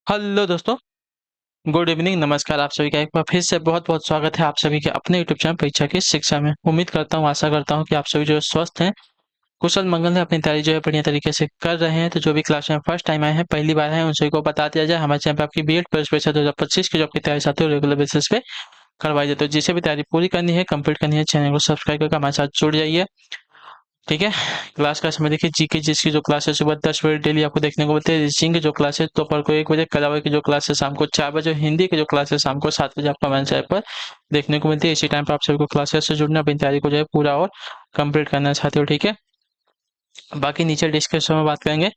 Hello दोस्तों। Good evening, नमस्कार। आप सभी का एक बार फिर से बहुत बहुत स्वागत है आप सभी के अपने यूट्यूब चैनल परीक्षा की शिक्षा में। उम्मीद करता हूँ, आशा करता हूँ कि आप सभी जो है स्वस्थ हैं, कुशल मंगल हैं, अपनी तैयारी जो है बढ़िया तरीके से कर रहे हैं। तो जो भी क्लास में फर्स्ट टाइम आए हैं, पहली बार हैं, उन सभी को बता दिया जाए, हमारे चैनल पर आपकी बीएड प्रवेश परीक्षा 2025 की जो आपकी तैयारी साथ रेगुलर बेसिस पे करवाई जाती है। तो जिसे भी तैयारी पूरी करनी है, कंप्लीट करनी है, चैनल को सब्सक्राइब करके हमारे साथ जुड़ जाइए। ठीक है। क्लास का समय देखिए, जीके जिसकी जो क्लास है सुबह 10 बजे डेली आपको देखने को मिलते हैं। रीजनिंग की जो क्लास है दोपहर को 1 बजे, कला की जो क्लास है शाम को 4 बजे, हिंदी की जो क्लास है शाम को 7 बजे आपको हमारे चैनल पर देखने को मिलती है। इसी टाइम पर आप सभी को क्लासेस से जुड़ना, अपनी तैयारी को जो है पूरा और कंप्लीट करना चाहते हो। ठीक है। बाकी नीचे डिस्क्रिप्शन में बात करेंगे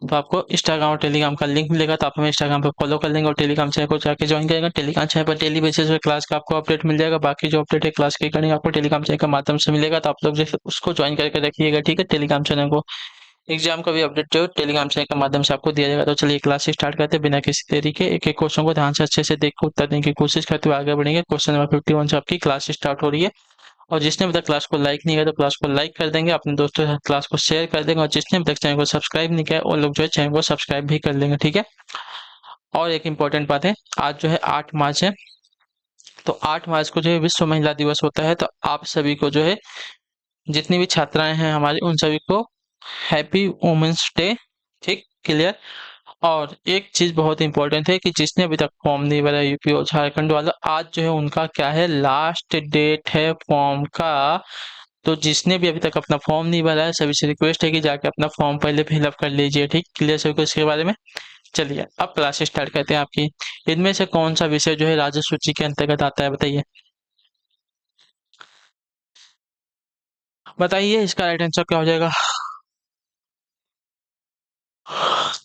तो आपको इंस्टाग्राम और टेलीग्राम का लिंक मिलेगा, तो आप हमें इंस्टाग्राम पे फॉलो कर लेंगे और टेलीग्राम चैनल को जाके ज्वाइन करेंगे। टेलीग्राम चैनल पर डेली बेसिस पे क्लास का आपको अपडेट मिल जाएगा। बाकी जो अपडेट है क्लास की करेंगे आपको टेलीग्राम चैनल के माध्यम से मिलेगा, तो आप लोग जो है उसको ज्वाइन करके रखिएगा। ठीक है। टेलीग्राम चैनल को एग्जाम का भी अपडेट जो टेलीग्राम चैनल के माध्यम से आपको दिया जाएगा। तो चलिए क्लास स्टार्ट करते हैं बिना किसी देरी के। एक एक क्वेश्चन को ध्यान से अच्छे से देख कर उत्तर देने की कोशिश करते हुए आगे बढ़ेंगे। क्वेश्चन नंबर 51 से आपकी क्लास स्टार्ट हो रही है। और जिसने अभी तक क्लास को लाइक नहीं किया तो क्लास को लाइक कर देंगे, अपने दोस्तों के साथ क्लास को शेयर कर देंगे, और जिसने अभी तक चैनल को सब्सक्राइब नहीं किया वो लोग जो है चैनल को सब्सक्राइब भी कर लेंगे। ठीक है। और एक इम्पोर्टेंट बात है, आज जो है 8 मार्च है, तो 8 मार्च को जो है विश्व महिला दिवस होता है। तो आप सभी को जो है, जितनी भी छात्राएं हैं हमारी, उन सभी को हैप्पी वुमेन्स डे। ठीक, क्लियर। और एक चीज बहुत इंपॉर्टेंट है कि जिसने अभी तक फॉर्म नहीं भरा, यूपी और झारखंड वाला, आज जो है उनका क्या है, लास्ट डेट है फॉर्म का। तो जिसने भी अभी तक अपना फॉर्म नहीं भरा है, सभी से रिक्वेस्ट है कि जाके अपना फॉर्म पहले फिलअप कर लीजिए। ठीक, क्लियर सभी को इसके बारे में। चलिए अब क्लास स्टार्ट करते हैं आपकी। इनमें से कौन सा विषय जो है राज्य सूची के अंतर्गत आता है, बताइए। बताइए इसका राइट आंसर क्या हो जाएगा।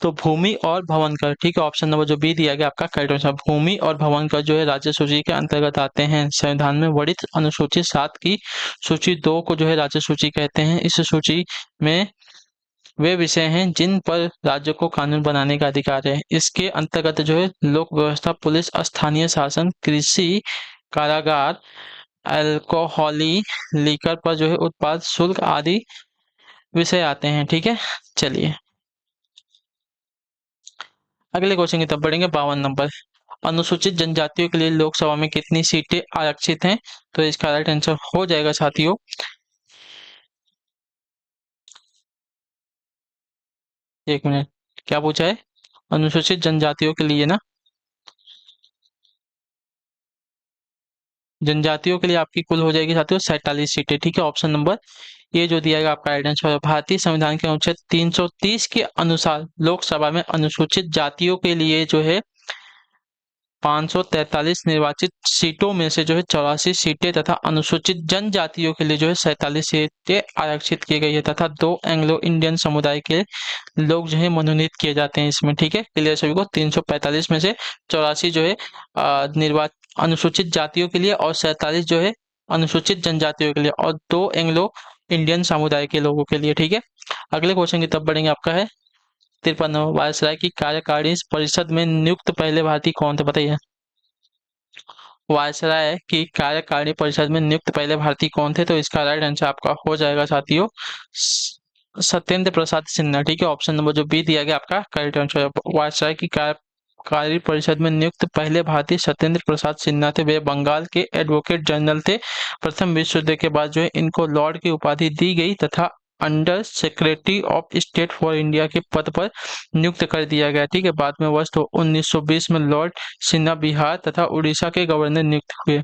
तो भूमि और भवन कर। ठीक है, ऑप्शन नंबर जो बी दिया गया आपका करेक्ट आंसर। भूमि और भवन कर जो है राज्य सूची के अंतर्गत आते हैं। संविधान में वर्णित अनुसूची 7 की सूची 2 को जो है राज्य सूची कहते हैं। इस सूची में वे विषय हैं जिन पर राज्य को कानून बनाने का अधिकार है। इसके अंतर्गत जो है लोक व्यवस्था, पुलिस, स्थानीय शासन, कृषि, कारागार, अल्कोहली, लीकर पर जो है उत्पाद शुल्क आदि विषय आते हैं। ठीक है। चलिए अगले क्वेश्चन की तरफ बढ़ेंगे। 52 नंबर, अनुसूचित जनजातियों के लिए लोकसभा में कितनी सीटें आरक्षित हैं। तो इसका राइट आंसर हो जाएगा साथियों, एक मिनट, क्या पूछा है। अनुसूचित जनजातियों के लिए ना, जनजातियों के लिए आपकी कुल हो जाएगी साथियों 47 सीटें। ठीक है, ऑप्शन नंबर ये जो दिया गया आपका राइट आंसर है। भारतीय संविधान के अनुच्छेद 330 के अनुसार लोकसभा में अनुसूचित जातियों के लिए जो है 543 निर्वाचित सीटों में से जो है 84 सीटें तथा अनुसूचित जनजातियों के लिए जो है 47 सीटें आरक्षित की गई है, तथा 2 एंग्लो इंडियन समुदाय के लोग जो है मनोनीत किए जाते हैं इसमें। ठीक है, क्लियर सभी को। 345 में से 84 जो है निर्वाचित अनुसूचित जातियों के लिए, और 47 जो है अनुसूचित जनजातियों के लिए, और 2 एंग्लो इंडियन समुदाय के लोगों के लिए। ठीक है। अगले क्वेश्चन की तरफ बढ़ेंगे। आपका है 53 नंबर, वायसराय की कार्यकारिणी परिषद में नियुक्त पहले भारतीय कौन थे, बताइए। वायसराय की कार्यकारिणी परिषद में नियुक्त पहले भारतीय कौन थे। तो इसका राइट आंसर आपका हो जाएगा साथियों सत्येंद्र प्रसाद सिन्हा। ठीक है, ऑप्शन नंबर जो बी दिया गया आपका करेक्ट आंसर है। वायसराय की कार्यकारी परिषद में नियुक्त पहले भारतीय सत्येंद्र प्रसाद सिन्हा थे। वे बंगाल के एडवोकेट जनरल थे। प्रथम विश्व युद्ध के बाद जो है इनको लॉर्ड की उपाधि दी गई, तथा under secretary of state for India के पद पर नियुक्त कर दिया गया। ठीक है, बाद में वर्ष 1920 में लॉर्ड सिन्हा बिहार तथा उड़ीसा के गवर्नर नियुक्त हुए।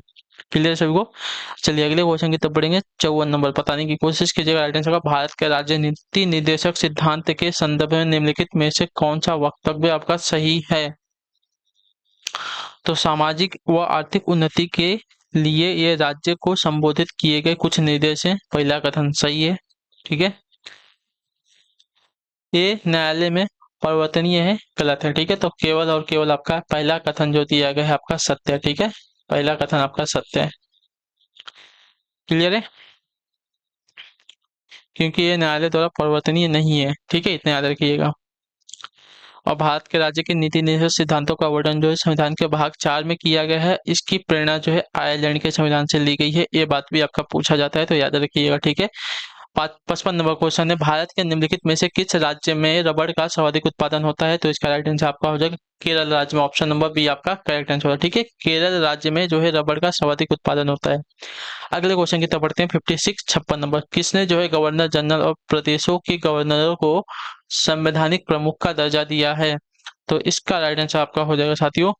क्लियर सभी को। चलिए अगले क्वेश्चन की तरफ बढ़ेंगे। 54 नंबर, बताने की कोशिश कीजिएगा राइट आंसर का। भारत के राज्य नीति निर्देशक सिद्धांत के संदर्भ में निम्नलिखित में से कौन सा वक्तव्य आपका सही है। तो सामाजिक व आर्थिक उन्नति के लिए ये राज्य को संबोधित किए गए कुछ निर्देश हैं। पहला कथन सही है। ठीक है। ये न्यायालय में परिवर्तनीय है, गलत है। ठीक है, तो केवल और केवल आपका पहला कथन जो दिया गया है आपका सत्य है। ठीक है, पहला कथन आपका सत्य है। क्लियर है, क्योंकि ये न्यायालय द्वारा परिवर्तनीय नहीं है। ठीक है, इतना याद रखिएगा। और भारत के राज्य के नीति निर्देशक सिद्धांतों का वर्णन जो है संविधान के भाग 4 में किया गया है। इसकी प्रेरणा जो है आयरलैंड के संविधान से ली गई है। ये बात भी आपका पूछा जाता है, तो याद रखिएगा। ठीक है, 55 नंबर क्वेश्चन है, भारत के निम्नलिखित में से किस राज्य में रबड़ का सर्वाधिक उत्पादन होता है? तो इसका राइट आंसर आपका हो जाएगा केरल राज्य में। ऑप्शन नंबर बी आपका करेक्ट आंसर होगा। ठीक है, केरल राज्य में जो है रबड़ का सर्वाधिक उत्पादन होता है। अगले क्वेश्चन की तरफ बढ़ते हैं। 56 नंबर, किसने जो है गवर्नर जनरल और प्रदेशों के गवर्नरों को संवैधानिक प्रमुख का दर्जा दिया है? तो इसका राइट आंसर आपका हो जाएगा साथियों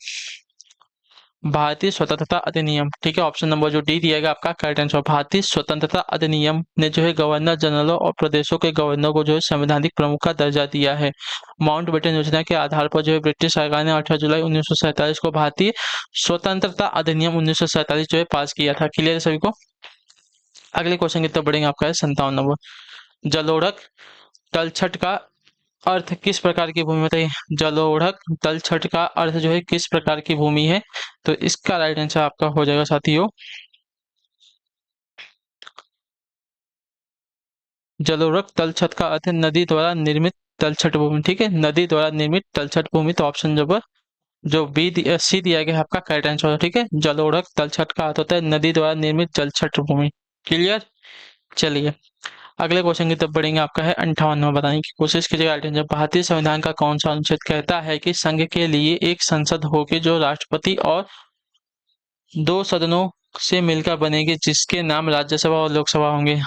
भारतीय स्वतंत्रता अधिनियम। ठीक है, ऑप्शन नंबर जो डी दिया गया आपका करेक्ट आंसर। भारतीय स्वतंत्रता अधिनियम ने जो है गवर्नर जनरलों और प्रदेशों के गवर्नर को जो है संवैधानिक प्रमुख का दर्जा दिया है। माउंटबेटन योजना के आधार पर जो है ब्रिटिश सरकार ने 18 जुलाई 1947 को भारतीय स्वतंत्रता अधिनियम 1947 जो है पास किया था। क्लियर है सभी को? अगले क्वेश्चन की तरफ बढ़ेंगे। आपका है 57 नंबर, जलोढ़क तलछट का अर्थ किस प्रकार की भूमि बताइए? जलोढ़क तलछट का अर्थ जो है किस प्रकार की भूमि है? तो इसका राइट आंसर आपका हो जाएगा साथियों जलोढ़क तलछट का अर्थ है नदी द्वारा निर्मित तलछट भूमि। ठीक है, नदी द्वारा निर्मित तलछट भूमि। तो ऑप्शन नंबर जो सी दिया गया है आपका करेक्ट आंसर है। ठीक है, जलोढ़क तलछट का अर्थ होता है नदी द्वारा निर्मित जलछट भूमि। क्लियर? चलिए अगले क्वेश्चन की तरफ बढ़ेंगे। आपका है 58 नंबर, बताने की कोशिश कीजिएगा राइट आंसर। भारतीय संविधान का कौन सा अनुच्छेद कहता है कि संघ के लिए एक संसद होगी जो राष्ट्रपति और दो सदनों से मिलकर बनेगी जिसके नाम राज्यसभा और लोकसभा होंगे?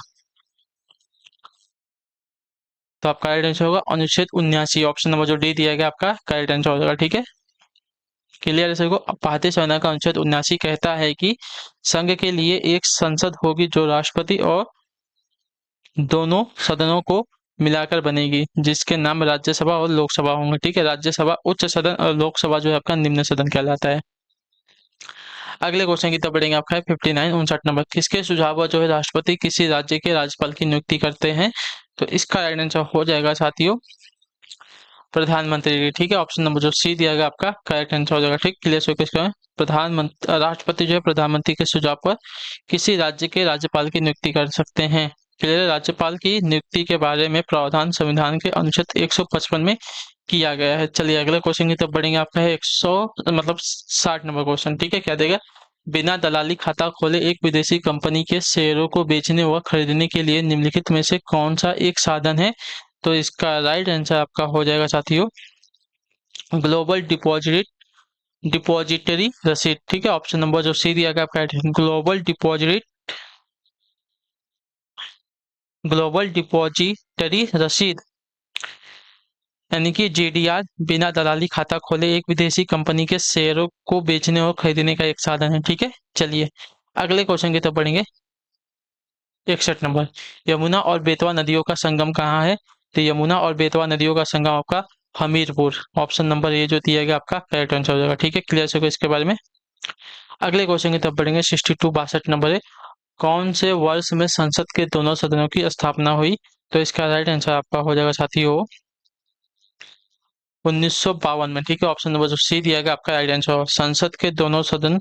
तो आपका राइट आंसर होगा अनुच्छेद 79। ऑप्शन नंबर जो डी दिया गया आपका करेक्ट आंसर हो जाएगा। ठीक है, क्लियर है सभी को? भारतीय संविधान का अनुच्छेद 79 कहता है कि संघ के लिए एक संसद होगी जो राष्ट्रपति और दोनों सदनों को मिलाकर बनेगी जिसके नाम राज्यसभा और लोकसभा होंगे। ठीक है, राज्यसभा उच्च सदन और लोकसभा जो है आपका निम्न सदन कहलाता है। अगले क्वेश्चन की तरफ बढ़ेंगे। आपका है 59 नंबर, किसके सुझाव पर जो है राष्ट्रपति किसी राज्य के राज्यपाल की नियुक्ति करते हैं? तो इसका राइट आंसर हो जाएगा साथियों प्रधानमंत्री। ठीक है, ऑप्शन नंबर जो सी दिया गया आपका करेक्ट आंसर हो जाएगा। ठीक, क्लियर सो किसका है? प्रधानमंत्री राष्ट्रपति जो है प्रधानमंत्री के सुझाव पर किसी राज्य के राज्यपाल की नियुक्ति कर सकते हैं। क्लियर? राज्यपाल की नियुक्ति के बारे में प्रावधान संविधान के अनुच्छेद 155 में किया गया है। चलिए अगले क्वेश्चन की तरफ बढ़ेंगे। आपका है 60 नंबर क्वेश्चन। ठीक है, क्या देगा? बिना दलाली खाता खोले एक विदेशी कंपनी के शेयरों को बेचने व खरीदने के लिए निम्नलिखित में से कौन सा एक साधन है? तो इसका राइट आंसर आपका हो जाएगा साथियों ग्लोबल डिपॉजिटरी रसीद। ठीक है, ऑप्शन नंबर जो सी दिया गया आपका ग्लोबल डिपॉजिटरी रसीद यानी कि जीडीआर बिना दलाली खाता खोले एक विदेशी कंपनी के शेयरों को बेचने और खरीदने का एक साधन है। ठीक है, चलिए अगले क्वेश्चन की तरफ बढ़ेंगे। 61 नंबर, यमुना और बेतवा नदियों का संगम कहाँ है? तो यमुना और बेतवा नदियों का संगम आपका हमीरपुर। ऑप्शन नंबर ये जो दिया गया आपका करेक्ट आंसर हो जाएगा। ठीक है, क्लियर से इसके बारे में। अगले क्वेश्चन की तरफ बढ़ेंगे। 62 नंबर है, कौन से वर्ष में संसद के दोनों सदनों की स्थापना हुई? तो इसका राइट आंसर आपका हो जाएगा साथियों 1952 में। ठीक है, ऑप्शन नंबर जो सी दिया गया आपका राइट आंसर। संसद के दोनों सदन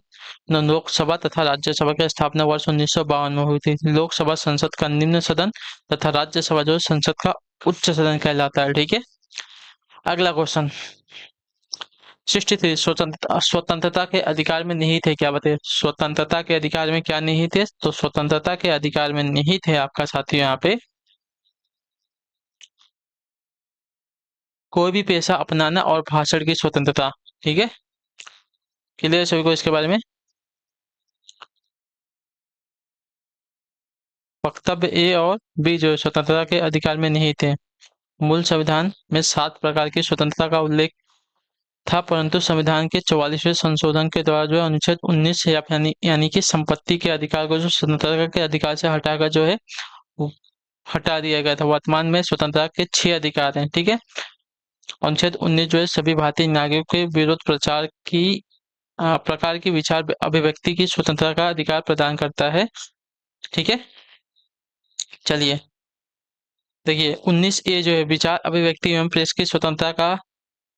लोकसभा तथा राज्यसभा की स्थापना वर्ष 1952 में हुई थी। लोकसभा संसद का निम्न सदन तथा राज्यसभा जो संसद का उच्च सदन कहलाता है। ठीक है, अगला क्वेश्चन 63 स्वतंत्रता के अधिकार में निहित है क्या? बताइए स्वतंत्रता के अधिकार में क्या निहित है? तो स्वतंत्रता के अधिकार में निहित है आपका साथियों यहाँ पे कोई भी पेशा अपनाना और भाषण की स्वतंत्रता। ठीक है, क्लियर सभी को इसके बारे में? वक्तव्य ए और बी जो स्वतंत्रता के अधिकार में निहित है। मूल संविधान में 7 प्रकार की स्वतंत्रता का उल्लेख था परंतु संविधान के 44वें संशोधन के द्वारा जो है अनुच्छेद 19 यानी कि संपत्ति के अधिकार को जो स्वतंत्रता के अधिकार से हटाकर जो है हटा दिया गया था। वर्तमान में स्वतंत्रता के 6 अधिकार हैं। ठीक है, अनुच्छेद 19 जो है सभी भारतीय नागरिकों के विरोध प्रकार की विचार अभिव्यक्ति की स्वतंत्रता का अधिकार प्रदान करता है। ठीक है, चलिए देखिए 19A जो है विचार अभिव्यक्ति एवं प्रेस की स्वतंत्रता का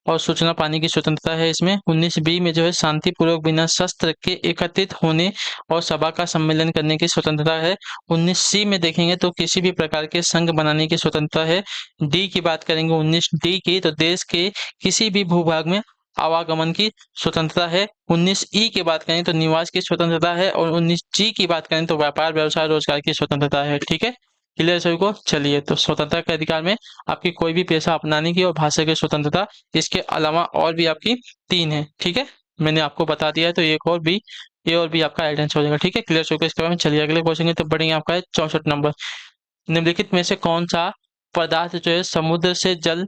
और सूचना पाने की स्वतंत्रता है इसमें। 19B में जो है शांतिपूर्वक बिना शस्त्र के एकत्रित होने और सभा का सम्मेलन करने की स्वतंत्रता है। 19C में देखेंगे तो किसी भी प्रकार के संघ बनाने की स्वतंत्रता है। डी की बात करेंगे 19D की तो देश के किसी भी भूभाग में आवागमन की स्वतंत्रता है। 19E की बात करें तो निवास की स्वतंत्रता है और 19G की बात करें तो व्यापार व्यवसाय रोजगार की स्वतंत्रता है। ठीक है, क्लियर सभी को। चलिए, तो स्वतंत्रता के अधिकार में आपकी कोई भी पेशा अपनाने की और भाषा की स्वतंत्रता, इसके अलावा और भी आपकी 3 है। ठीक है, मैंने आपको बता दिया है, तो एक और भी, ए और बी आपका राइट आंसर हो जाएगा। ठीक है, क्लियर सभी को। इसके बाद में चलिए अगले क्वेश्चन की तरफ बढ़ेंगे। आपका है 64 नंबर। निम्नलिखित में से कौन सा पदार्थ जो है समुद्र से जल,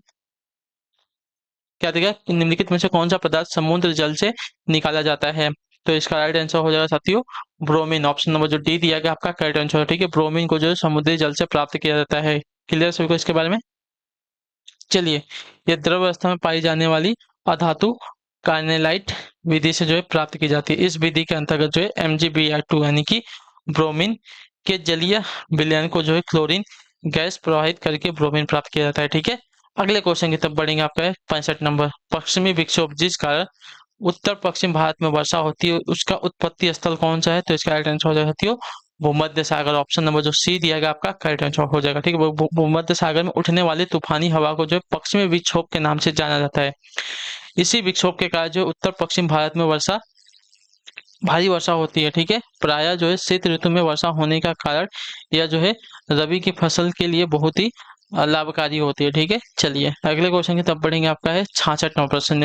क्या देगा, निम्नलिखित में से कौन सा पदार्थ समुद्र जल से निकाला जाता है? तो इसका राइट आंसर हो जाएगा साथियों ब्रोमीन। ऑप्शन नंबर जो डी दिया गया आपका करेक्ट आंसर है। ठीक है, ब्रोमीन को जो है समुद्री जल से प्राप्त किया जाता है। क्लियर सभी को इसके बारे में। चलिए, ये द्रव अवस्था में पाई जाने वाली अधातु कार्नेलाइट विधि से जो है प्राप्त की जाती है। इस विधि के अंतर्गत जो है MgBr2 यानी कि ब्रोमीन के जलीय विलयन को जो है क्लोरीन गैस प्रवाहित करके ब्रोमीन प्राप्त किया जाता है। ठीक है, अगले क्वेश्चन की तरफ बढ़ेंगे। आपका है 65 नंबर। पश्चिमी विक्षोभ जिस कारण उत्तर पश्चिम भारत में वर्षा होती है, उसका उत्पत्ति स्थल कौन सा है? तो इसका राइट आंसर हो जाएगा साथियों भूमध्य सागर। ऑप्शन नंबर जो सी दिया गया आपका करेक्ट आंसर हो जाएगा। ठीक है, भूमध्य सागर में उठने वाली तूफानी हवा को जो है पश्चिमी विक्षोभ के नाम से जाना जाता है। इसी विक्षोभ के कारण जो उत्तर पश्चिम भारत में भारी वर्षा होती है। ठीक है, प्रायः जो है शीत ऋतु में वर्षा होने का कारण यह जो है रबी की फसल के लिए बहुत ही लाभकारी होती है। ठीक है, चलिए अगले क्वेश्चन की तरफ बढ़ेंगे। आपका है 66 नंबर प्रश्न।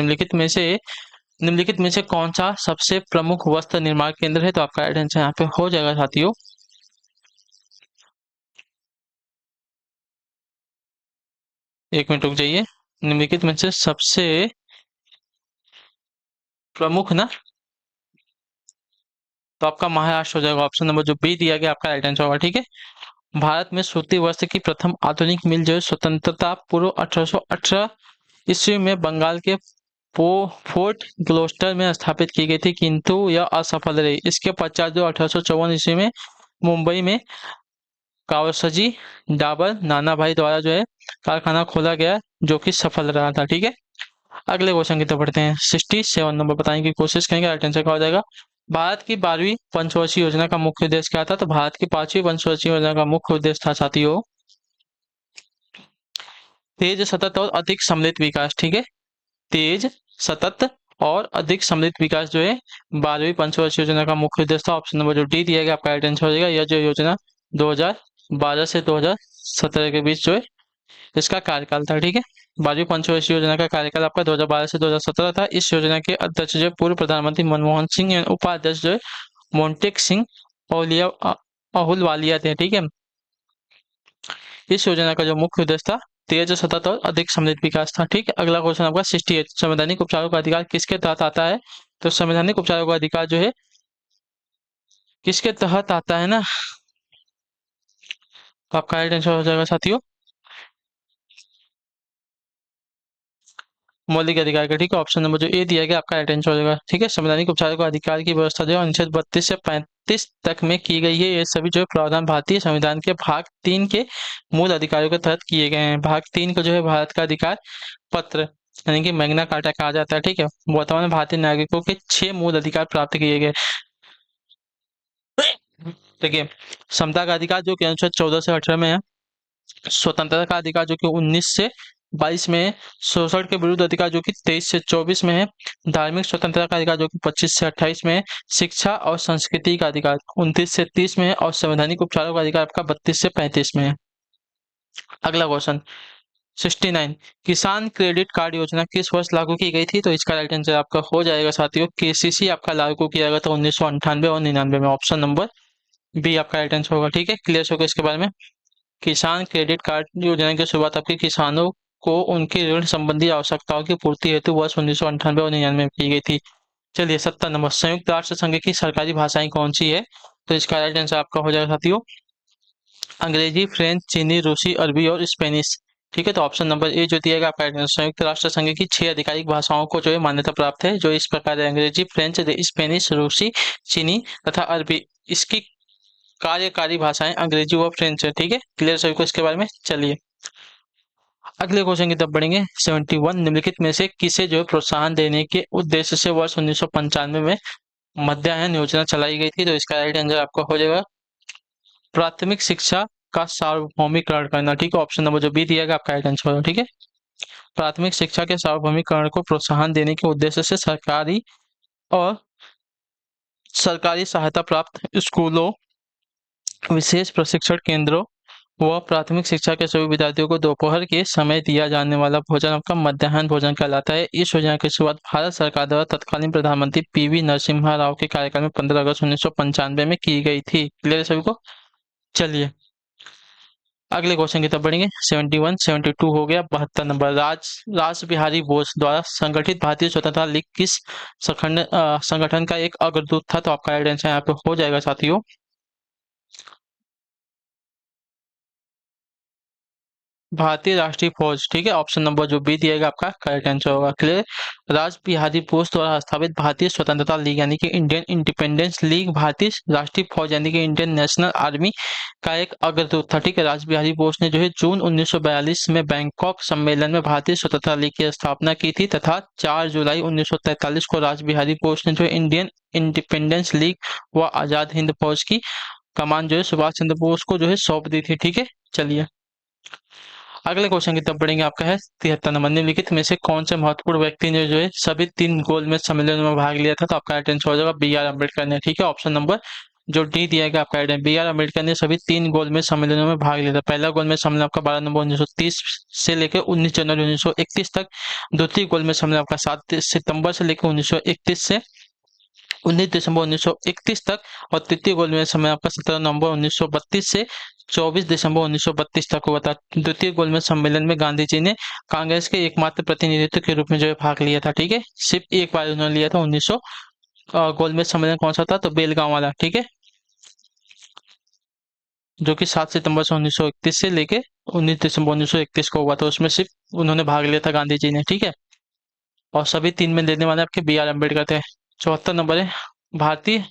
निम्नलिखित में से कौन सा सबसे प्रमुख वस्त्र निर्माण केंद्र है? तो आपका राइट आंसर यहाँ पे हो जाएगा साथियों, एक मिनट रुक जाइए। निम्नलिखित में से सबसे प्रमुख ना, तो आपका महाराष्ट्र हो जाएगा। ऑप्शन नंबर जो बी दिया गया आपका राइट आंसर होगा। ठीक है, भारत में सूती वस्त्र की प्रथम आधुनिक मिल जो है स्वतंत्रता पूर्व 1818 ईस्वी में बंगाल के फोर्ट ग्लोस्टर में स्थापित की गई थी, किंतु यह असफल रही। इसके पश्चात जो 1854 ईस्वी में मुंबई में कावसजी डाबर नाना भाई द्वारा जो है कारखाना खोला गया, जो कि सफल रहा था। ठीक है, अगले क्वेश्चन की तरफ बढ़ते हैं। 67 नंबर बताने की कोशिश करेंगे, राइट आंसर क्या हो जाएगा। भारत की 12वीं पंचवर्षीय योजना का मुख्य उद्देश्य क्या था? तो भारत की 5वीं पंचवर्षीय योजना का मुख्य उद्देश्य था साथियों तेज, सतत और अधिक सम्मिलित विकास। ठीक है, तेज, सतत और अधिक सम्मिलित विकास जो है 12वीं पंचवर्षीय योजना का मुख्य उद्देश्य था। ऑप्शन नंबर जो डी दिया गया आपका राइट आंसर हो जाएगा। यह जो योजना 2012 से 2017 के बीच जो है इसका कार्यकाल था। ठीक है, 12वीं पंचवर्षीय योजना का कार्यकाल आपका 2012 से 2017 था। इस योजना के अध्यक्ष जो है पूर्व प्रधानमंत्री मनमोहन सिंह एवं उपाध्यक्ष जो है मोन्टेक सिंह अहुलवालिया थे। ठीक है, इस योजना का जो मुख्य उद्देश्य था तेज, सतत और अधिक सम्मिलित विकास था। ठीक है, अगला क्वेश्चन आपका 68। संवैधानिक उपचारों का अधिकार किसके तहत आता है? तो संवैधानिक उपचारों का अधिकार जो है किसके तहत आता है ना, तो आपका राइट आंसर हो जाएगा साथियों मौलिक अधिकार का। ठीक है, ऑप्शन नंबर जो ए दिया गया आपका राइट आंसर हो जाएगा। ठीक है, संवैधानिक उपचारों का अधिकार की व्यवस्था जो है अनुच्छेद 32 से 35 तक में की गई है। ये सभी जो है प्रावधान भारतीय संविधान के भाग 3 के मूल अधिकारों के तहत किए गए हैं। भाग 3 को जो है भारत का अधिकार पत्र यानी कि मैग्ना कार्टा कहा जाता है। ठीक है, वर्तमान में भारतीय नागरिकों के 6 मूल अधिकार प्राप्त किए गए। देखिए, समता का अधिकार जो कि अनुच्छेद 14 से 18 में है, स्वतंत्रता का अधिकार जो कि 19 से 22 में है, शोषण के विरुद्ध अधिकार जो कि 23 से 24 में है, धार्मिक स्वतंत्रता का अधिकार जो कि 25 से 28 में है, शिक्षा और संस्कृति का अधिकार 29 से 30 में है, और संवैधानिक उपचारों का अधिकार आपका 32 से 35 में है। अगला क्वेश्चन 69। किसान क्रेडिट कार्ड योजना किस वर्ष लागू की गई थी? तो इसका राइट आंसर आपका हो जाएगा साथियों KCC आपका लागू किया गया था 1998 और 99 में। ऑप्शन नंबर बी आपका राइट आंसर होगा। ठीक है, क्लियर होगा इसके बारे में। किसान क्रेडिट कार्ड योजना की शुरुआत आपके किसानों को उनकी ऋण संबंधी आवश्यकताओं की पूर्ति हेतु वर्ष 1998 और 99 में की गई थी। चलिए 70 नंबर। संयुक्त राष्ट्र संघ की सरकारी भाषाएं कौन सी है? तो इसका राइट आंसर आपका हो जाएगा साथियों अंग्रेजी, फ्रेंच, चीनी, रूसी, अरबी और स्पेनिश। ठीक है, तो ऑप्शन नंबर ए जो दिएगा आपका राइट आंसर। संयुक्त राष्ट्र संघ की 6 आधिकारिक भाषाओं को जो है मान्यता प्राप्त है, जो इस प्रकार है अंग्रेजी, फ्रेंच, स्पेनिश, रूसी, चीनी तथा अरबी। इसकी कार्यकारी भाषाएं अंग्रेजी व फ्रेंच है। ठीक है, क्लियर सभी को इसके बारे में। चलिए अगले क्वेश्चन की तरफ बढ़ेंगे। 71। निम्नलिखित में से किसे जो है प्रोत्साहन देने के उद्देश्य से वर्ष 1995 में मध्याह्न योजना चलाई गई थी? तो इसका राइट आंसर आपका हो जाएगा प्राथमिक शिक्षा का सार्वभौमिकरण करना। ठीक है, ऑप्शन नंबर जो बी दिया गया आपका राइट आंसर होगा। ठीक है, प्राथमिक शिक्षा के सार्वभौमिकरण को प्रोत्साहन देने के उद्देश्य से सरकारी और सरकारी सहायता प्राप्त स्कूलों, विशेष प्रशिक्षण केंद्रों वह प्राथमिक शिक्षा के सभी विद्यार्थियों को दोपहर के समय दिया जाने वाला भोजन आपका मध्याह्न भोजन कहलाता है। इस योजना की शुरुआत भारत सरकार द्वारा तत्कालीन प्रधानमंत्री पीवी नरसिम्हा राव के कार्यकाल में 15 अगस्त 1995 में की गई थी। क्लियर है सभी को? चलिए अगले क्वेश्चन की तरफ बढ़ेंगे। 71 72 हो गया। 72 नंबर, राज बिहारी बोस द्वारा संगठित भारतीय स्वतंत्रता लीग किस संगठन का एक अग्रदूत था? तो आपका राइट आंसर यहाँ पे हो जाएगा साथियों, भारतीय राष्ट्रीय फौज। ठीक है, ऑप्शन नंबर जो बी दिएगा आपका करेक्ट आंसर होगा। क्लियर? राज बिहारी बोस द्वारा स्थापित भारतीय स्वतंत्रता लीग यानी कि इंडियन इंडिपेंडेंस लीग भारतीय राष्ट्रीय फौज यानी कि इंडियन नेशनल आर्मी का एक अग्रदूत था। ठीक है, राज बिहारी बोस ने जो है जून 1942 में बैंकॉक सम्मेलन में भारतीय स्वतंत्रता लीग की स्थापना की थी तथा 4 जुलाई 1943 को राज बिहारी बोस ने जो इंडियन इंडिपेंडेंस लीग व आजाद हिंद फौज की कमान जो है सुभाष चंद्र बोस को जो है सौंप दी थी। ठीक है, चलिए अगले क्वेश्चन की तरफ बढ़ेंगे। आपका है 73 नंबर, निम्नलिखित में से कौन से महत्वपूर्ण व्यक्ति ने जो है सभी 3 गोलमेज सम्मेलनों में भाग लिया था? तो आपका राइट आंसर हो जाएगा बी आर अम्बेडकर ने। ठीक है, ऑप्शन नंबर जो डी दिया गया आपका राइट है, बी आर अम्बेडकर ने सभी 3 गोलमेज सम्मेलनों में भाग लिया था। पहला गोलमेज सम्मेलन आपका 12 नवंबर 1930 से लेकर 19 जनवरी 1931 तक। द्वितीय गोलमेज सम्मेलन आपका 7 सितंबर से लेकर 1931 से 19 दिसंबर 1931 तक। और तृतीय गोलमेज सम्मेलन आपका 17 नवंबर 1932 से 24 दिसंबर 1932 तक हुआ था। द्वितीय गोलमेज सम्मेलन में गांधी जी ने कांग्रेस के एकमात्र प्रतिनिधित्व के रूप में जो है भाग लिया था। ठीक है, सिर्फ एक बार उन्होंने लिया था। 1900 गोलमेज सम्मेलन कौन सा था? तो बेलगांव वाला। ठीक है, जो कि 7 सितंबर से 1931 से लेके 19 दिसंबर 1931 को हुआ था। उसमें सिर्फ उन्होंने भाग लिया था गांधी जी ने। ठीक है, और सभी 3 में लेने वाले आपके बी आर अम्बेडकर थे। 74 नंबर है, भारतीय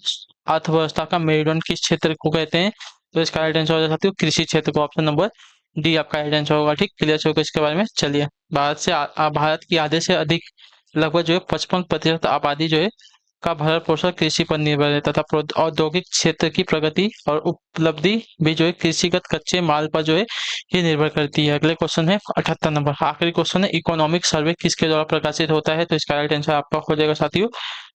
अर्थव्यवस्था का मेरुदंड किस क्षेत्र को कहते हैं? तो इसका राइट आंसर हो जाता है कृषि क्षेत्र को। ऑप्शन नंबर डी आपका राइट आंसर होगा। ठीक, क्लियर होगा इसके बारे में। चलिए भारत की आधे से अधिक लगभग जो है 55% आबादी जो है का भरण पोषण कृषि पर निर्भर है तथा औद्योगिक क्षेत्र की प्रगति और उपलब्धि भी जो है कृषिगत कच्चे माल पर जो है ये निर्भर करती है। अगले क्वेश्चन है 78 नंबर, आखिरी क्वेश्चन है, इकोनॉमिक सर्वे किसके द्वारा प्रकाशित होता है? तो इसका राइट आंसर आपका हो जाएगा साथियों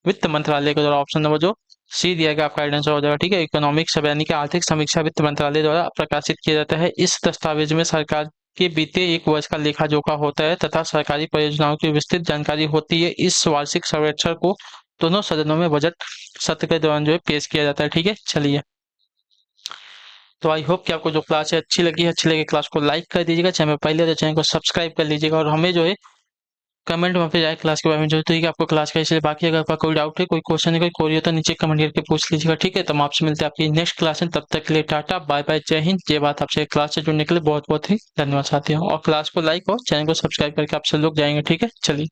वित्त मंत्रालय के द्वारा। ऑप्शन नंबर जो सी दिया गया आपका राइट आंसर हो जाएगा। ठीक है, इकोनॉमिक सर्वे यानी कि आर्थिक समीक्षा वित्त मंत्रालय द्वारा प्रकाशित किया जाता है। इस दस्तावेज में सरकार के बीते एक वर्ष का लेखा जोखा होता है तथा सरकारी परियोजनाओं की विस्तृत जानकारी होती है। इस वार्षिक सर्वेक्षण को दोनों सदनों में बजट सत्र के दौरान जो है पेश किया जाता है। ठीक है, चलिए तो आई होप कि आपको जो क्लास है अच्छी लगी है। अच्छी लगी क्लास को लाइक कर दीजिएगा, चैनल पहले तो चैनल को सब्सक्राइब कर लीजिएगा और हमें जो है कमेंट में जाए क्लास के बारे में जो है कि आपको क्लास कैसे। बाकी अगर आपका कोई डाउट है, कोई क्वेश्चन है, कोई क्वेरी हो तो नीचे कमेंट करके पूछ लीजिएगा। ठीक है, तो हम आपसे मिलते हैं आपकी नेक्स्ट क्लास में। तब तक के लिए टाटा बाय बाय, जय हिंद जय भारत। आपसे क्लास से जुड़ने के लिए बहुत बहुत ही धन्यवाद साथियों, और क्लास को लाइक और चैनल को सब्सक्राइब करके आपसे लोग जाएंगे। ठीक है, चलिए।